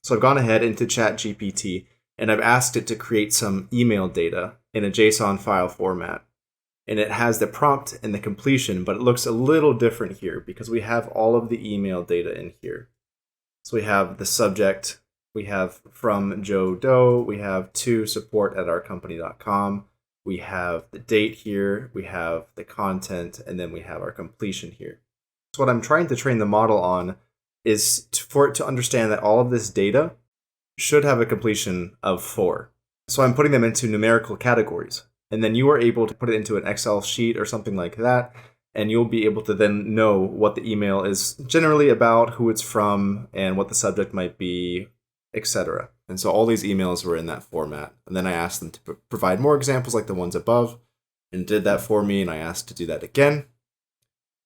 So I've gone ahead into Chat GPT and I've asked it to create some email data in a JSON file format. And it has the prompt and the completion, but it looks a little different here because we have all of the email data in here. So we have the subject, we have from Joe Doe, we have to support@ourcompany.com, we have the date here, we have the content, and then we have our completion here. So what I'm trying to train the model on is for it to understand that all of this data should have a completion of 4. So I'm putting them into numerical categories. And then you are able to put it into an Excel sheet or something like that, and you'll be able to then know what the email is generally about, who it's from, and what the subject might be, etc. And so all these emails were in that format. And then I asked them to provide more examples like the ones above, and did that for me, and I asked to do that again.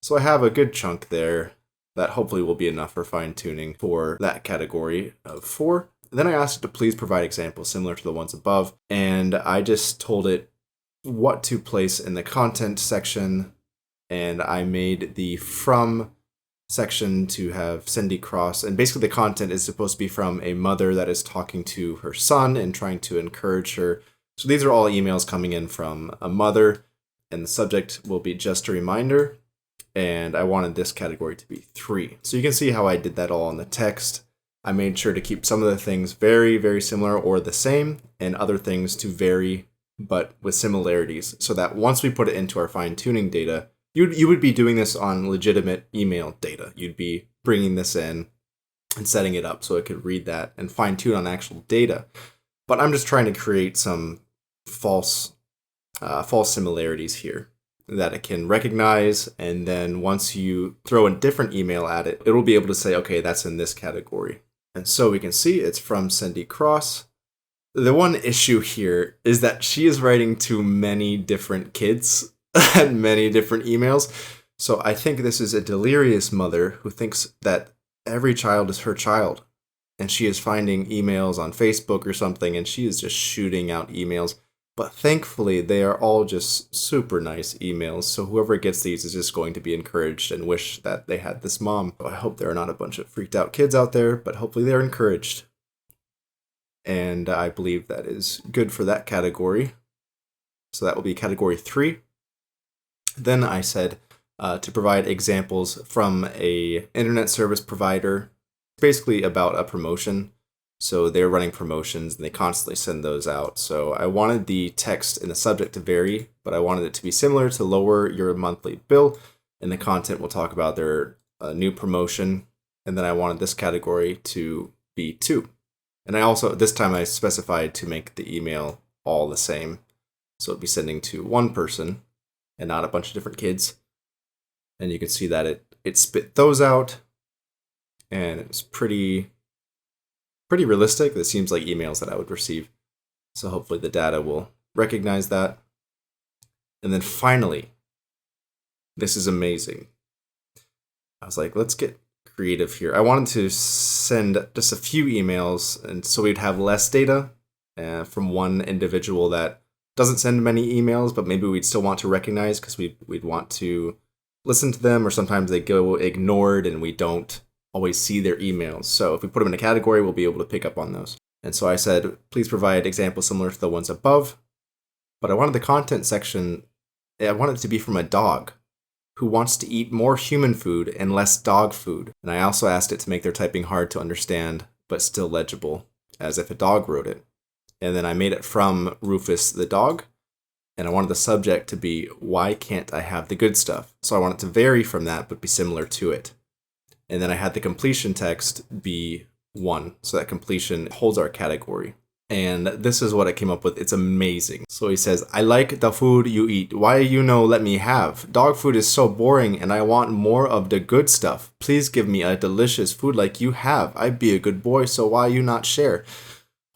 So I have a good chunk there that hopefully will be enough for fine-tuning for that category of 4. And then I asked it to please provide examples similar to the ones above, and I just told it what to place in the content section, and I made the from section to have Cindy Cross, and basically the content is supposed to be from a mother that is talking to her son and trying to encourage her. So these are all emails coming in from a mother, and the subject will be just a reminder, and I wanted this category to be 3. So you can see how I did that all in the text. I made sure to keep some of the things very, very similar or the same, and other things to vary but with similarities, so that once we put it into our fine-tuning data, you would be doing this on legitimate email data. You'd be bringing this in and setting it up so it could read that and fine-tune on actual data. But I'm just trying to create some false similarities here that it can recognize, and then once you throw a different email at it, it will be able to say, okay, that's in this category. And so we can see it's from Cindy Cross. The one issue here is that she is writing to many different kids and many different emails. So I think this is a delirious mother who thinks that every child is her child. And she is finding emails on Facebook or something, and she is just shooting out emails. But thankfully, they are all just super nice emails. So whoever gets these is just going to be encouraged and wish that they had this mom. I hope there are not a bunch of freaked out kids out there, but hopefully they're encouraged. And I believe that is good for that category. So that will be category 3. Then I said to provide examples from a internet service provider, basically about a promotion. So they're running promotions and they constantly send those out. So I wanted the text in the subject to vary, but I wanted it to be similar to lower your monthly bill. And the content will talk about their new promotion. And then I wanted this category to be 2. And I also, this time I specified to make the email all the same. So it'd be sending to one person and not a bunch of different kids. And you can see that it spit those out. And it's pretty realistic. That seems like emails that I would receive. So hopefully the data will recognize that. And then finally, this is amazing. I was like, let's get creative here. I wanted to send just a few emails, and so we'd have less data from one individual that doesn't send many emails, but maybe we'd still want to recognize because we'd want to listen to them, or sometimes they go ignored and we don't always see their emails. So if we put them in a category, we'll be able to pick up on those. And so I said, please provide examples similar to the ones above, but I wanted the content section, I want it to be from a dog who wants to eat more human food and less dog food. And I also asked it to make their typing hard to understand, but still legible, as if a dog wrote it. And then I made it from Rufus the dog, and I wanted the subject to be, why can't I have the good stuff? So I want it to vary from that, but be similar to it. And then I had the completion text be 1, so that completion holds our category. And this is what I came up with. It's amazing. So he says, I like the food you eat. Why you no let me have? Dog food is so boring and I want more of the good stuff. Please give me a delicious food like you have. I be a good boy, so why you not share?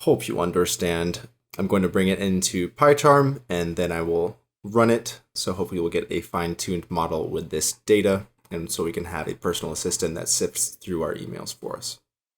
Hope you understand. I'm going to bring it into PyCharm and then I will run it. So hopefully we'll get a fine-tuned model with this data. And so we can have a personal assistant that sifts through our emails for us.